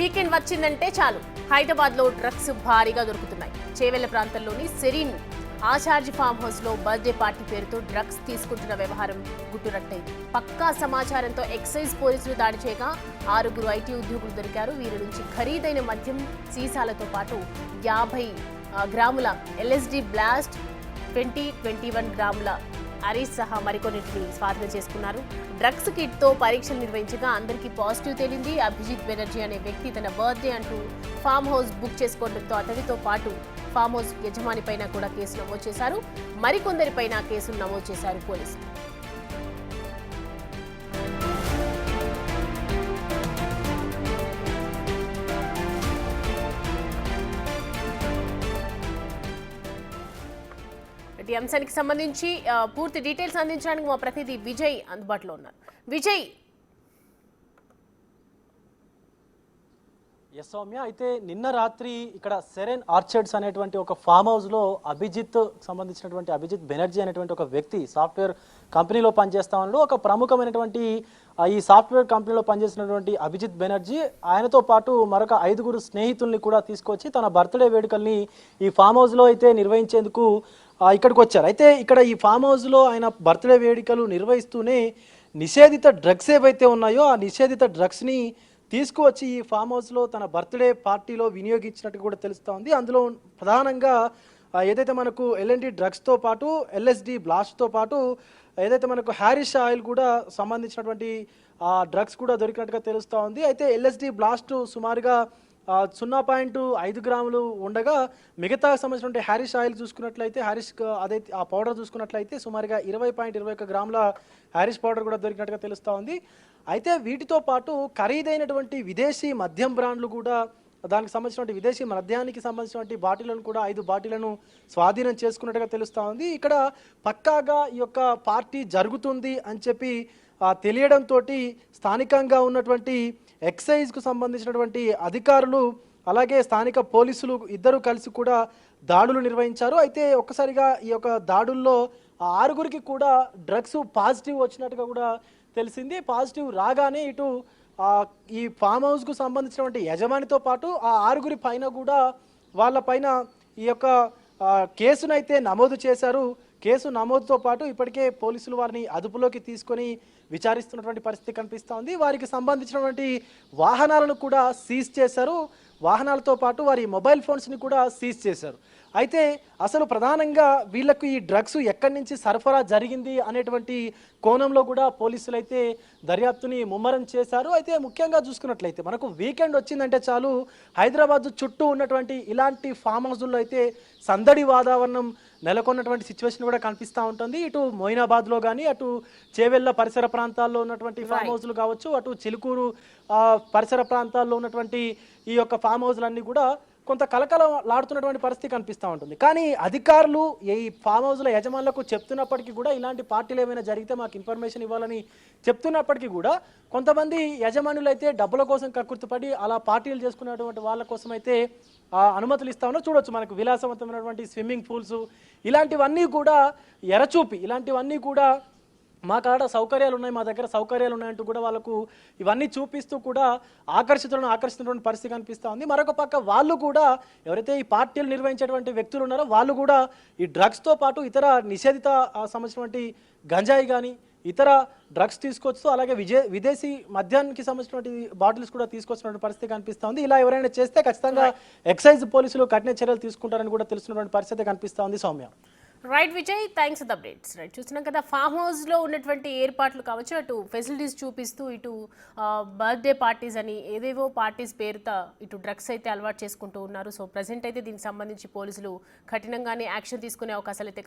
Weekend వచ్చిందంటే చాలు హైదరాబాద్లో డ్రగ్స్ భారీగా దొరుకుతున్నాయి. చేవెళ్ల ప్రాంతంలోని సెరీన్ ఆచార్జ్ ఫామ్ హౌస్ లో బర్త్డే పార్టీ పేరుతో డ్రగ్స్ తీసుకుంటున్న వ్యవహారం గుట్టురట్టయింది. పక్కా సమాచారంతో ఎక్సైజ్ పోలీసులు దాడి చేయగా 6 ఐటీ ఉద్యోగులు దొరికారు. వీరి నుంచి ఖరీదైన మద్యం సీసాలతో పాటు 50 గ్రాముల LSD బ్లాస్ట్, 21 గ్రాముల అరీస్ సహా మరికొన్నింటిని స్వాధీనం చేసుకున్నారు. డ్రగ్స్ కిట్ తో పరీక్షలు నిర్వహించగా అందరికీ పాజిటివ్ తేలింది. అభిజిత్ బెనర్జీ అనే వ్యక్తి తన బర్త్డే అంటూ ఫామ్ హౌస్ బుక్ చేసుకోవడంతో అతడితో పాటు ఫామ్ హౌస్ యజమాని పైన కూడా కేసు నమోదు చేశారు. మరికొందరిపైన కేసులు నమోదు చేశారు పోలీసులు. ఈ అంశానికి సంబంధించి పూర్తి డీటెయిల్స్ అందించడానికి మా ప్రతినిధి విజయ్ అందుబాటులో ఉన్నారు. విజయ్, సౌమ్య, అయితే నిన్న రాత్రి ఇక్కడ సెరెన్ ఆర్చర్డ్స్ అనేటువంటి ఒక ఫామ్ హౌస్లో సంబంధించినటువంటి అభిజిత్ బెనర్జీ అనేటువంటి ఒక వ్యక్తి సాఫ్ట్వేర్ కంపెనీలో పనిచేస్తా ఉన్నాడు. ఒక ప్రముఖమైనటువంటి ఈ సాఫ్ట్వేర్ కంపెనీలో పనిచేసినటువంటి అభిజిత్ బెనర్జీ ఆయనతో పాటు మరొక 5 స్నేహితుల్ని కూడా తీసుకొచ్చి తన బర్త్డే వేడుకల్ని ఈ ఫామ్ హౌస్లో అయితే నిర్వహించేందుకు ఇక్కడికి వచ్చారు. అయితే ఇక్కడ ఈ ఫామ్ హౌస్లో ఆయన బర్త్డే వేడుకలు నిర్వహిస్తూనే నిషేధిత డ్రగ్స్ ఏవైతే ఉన్నాయో ఆ నిషేధిత డ్రగ్స్ని తీసుకువచ్చి ఈ ఫామ్ హౌస్లో తన బర్త్డే పార్టీలో వినియోగించినట్టు కూడా తెలుస్తూ ఉంది. అందులో ప్రధానంగా ఏదైతే మనకు LND డ్రగ్స్తో పాటు LSD బ్లాస్ట్తో పాటు ఏదైతే మనకు హ్యారిష్ ఆయిల్ కూడా సంబంధించినటువంటి డ్రగ్స్ కూడా దొరికినట్టుగా తెలుస్తూ ఉంది. అయితే LSD బ్లాస్ట్ సుమారుగా 0.5 గ్రాములు ఉండగా మిగతా సంబంధించిన హ్యారిష్ ఆయిల్ చూసుకున్నట్లయితే అదైతే ఆ పౌడర్ చూసుకున్నట్లయితే సుమారుగా 20.21 గ్రాముల హ్యారిష్ పౌడర్ కూడా దొరికినట్టుగా తెలుస్తూ ఉంది. అయితే వీటితో పాటు ఖరీదైనటువంటి విదేశీ మద్యం బ్రాండ్లు కూడా దానికి సంబంధించినటువంటి విదేశీ మద్యానికి సంబంధించినటువంటి బాటిళ్లను కూడా 5 బాటిళ్లను స్వాధీనం చేసుకున్నట్టుగా తెలుస్తూ ఉంది. ఇక్కడ పక్కాగా ఈ యొక్క పార్టీ జరుగుతుంది అని చెప్పి తెలియడంతో స్థానికంగా ఉన్నటువంటి ఎక్సైజ్కు సంబంధించినటువంటి అధికారులు అలాగే స్థానిక పోలీసులు ఇద్దరు కలిసి కూడా దాడులు నిర్వహించారు. అయితే ఒక్కసారిగా ఈ యొక్క దాడుల్లో 6 కూడా డ్రగ్స్ పాజిటివ్ వచ్చినట్టుగా కూడా తెలిసింది. పాజిటివ్ రాగానే ఇటు ఈ ఫామ్ హౌస్కు సంబంధించినటువంటి యజమానితో పాటు ఆ 6 పైన కూడా వాళ్ళపైన ఈ యొక్క కేసునైతే నమోదు చేశారు. కేసు నమోదుతో పాటు ఇప్పటికే పోలీసులు వారిని అదుపులోకి తీసుకొని విచారిస్తున్నటువంటి పరిస్థితి కనిపిస్తూ ఉంది. వారికి సంబంధించినటువంటి వాహనాలను కూడా సీజ్ చేశారు. వాహనాలతో పాటు వారి మొబైల్ ఫోన్స్ని కూడా సీజ్ చేశారు. అయితే అసలు ప్రధానంగా వీళ్లకు ఈ డ్రగ్స్ ఎక్కడి నుంచి సరఫరా జరిగింది అనేటువంటి కోణంలో కూడా పోలీసులు అయితే దర్యాప్తుని ముమ్మరం చేశారు. అయితే ముఖ్యంగా చూసుకున్నట్లయితే మనకు వీకెండ్ వచ్చిందంటే చాలు హైదరాబాద్ చుట్టూ ఉన్నటువంటి ఇలాంటి ఫామ్ హౌస్ల్లో అయితే సందడి వాతావరణం నెలకొన్నటువంటి సిచ్యువేషన్ కూడా కనిపిస్తూ ఉంటుంది. ఇటు మొయినాబాద్లో కానీ అటు చేవెళ్ల పరిసర ప్రాంతాల్లో ఉన్నటువంటి ఫామ్ హౌస్లు కావచ్చు, అటు చిలుకూరు పరిసర ప్రాంతాల్లో ఉన్నటువంటి ఈ యొక్క ఫామ్ హౌస్లన్నీ కూడా కొంత కలకలలాడుతున్నటువంటి పరిస్థితి కనిపిస్తూ ఉంటుంది. కానీ అధికారులు ఈ ఫామ్ హౌస్ల యజమానులకు చెప్తున్నప్పటికీ కూడా ఇలాంటి పార్టీలు ఏమైనా జరిగితే మాకు ఇన్ఫర్మేషన్ ఇవ్వాలని చెప్తున్నప్పటికీ కూడా కొంతమంది యజమానులు అయితే డబ్బుల కోసం కక్కుర్తిపడి అలా పార్టీలు చేసుకున్నటువంటి వాళ్ళ కోసం అయితే అనుమతులు ఇస్తా ఉన్నారు. చూడొచ్చు మనకు విలాసవంతమైనటువంటి స్విమ్మింగ్ పూల్స్ ఇలాంటివన్నీ కూడా ఎరచూపి ఇలాంటివన్నీ కూడా మా కాడ సౌకర్యాలు ఉన్నాయి, మా దగ్గర సౌకర్యాలు ఉన్నాయంటూ కూడా వాళ్ళకు ఇవన్నీ చూపిస్తూ కూడా ఆకర్షిస్తున్నటువంటి పరిస్థితి కనిపిస్తూ ఉంది. మరొక పక్క వాళ్ళు కూడా ఎవరైతే ఈ పార్టీలు నిర్వహించేటువంటి వ్యక్తులు ఉన్నారో వాళ్ళు కూడా ఈ డ్రగ్స్తో పాటు ఇతర నిషేధిత సంబంధించినటువంటి గంజాయి కానీ ఇతర డ్రగ్స్ తీసుకొస్తూ అలాగే విదేశీ మద్యానికి సంబంధించినటువంటి బాటిల్స్ కూడా తీసుకొచ్చినటువంటి పరిస్థితి కనిపిస్తూ ఉంది. ఇలా ఎవరైనా చేస్తే ఖచ్చితంగా ఎక్సైజ్ పోలీసులు కఠిన చర్యలు తీసుకుంటారని కూడా తెలుస్తున్నటువంటి పరిస్థితి కనిపిస్తూ ఉంది. Soumya. Right Vijay, thanks for the updates. Right, చూస్తున్నాం కదా ఫామ్ హౌస్లో ఉన్నటువంటి ఏర్పాట్లు కావచ్చు, అటు ఫెసిలిటీస్ చూపిస్తూ ఇటు బర్త్డే పార్టీస్ అని ఏదేవో పార్టీస్ పేరుతో ఇటు డ్రగ్స్ అయితే అలవాటు చేసుకుంటూ ఉన్నారు. సో ప్రజెంట్ అయితే దీనికి సంబంధించి పోలీసులు కఠినంగానే యాక్షన్ తీసుకునే అవకాశాలు అయితే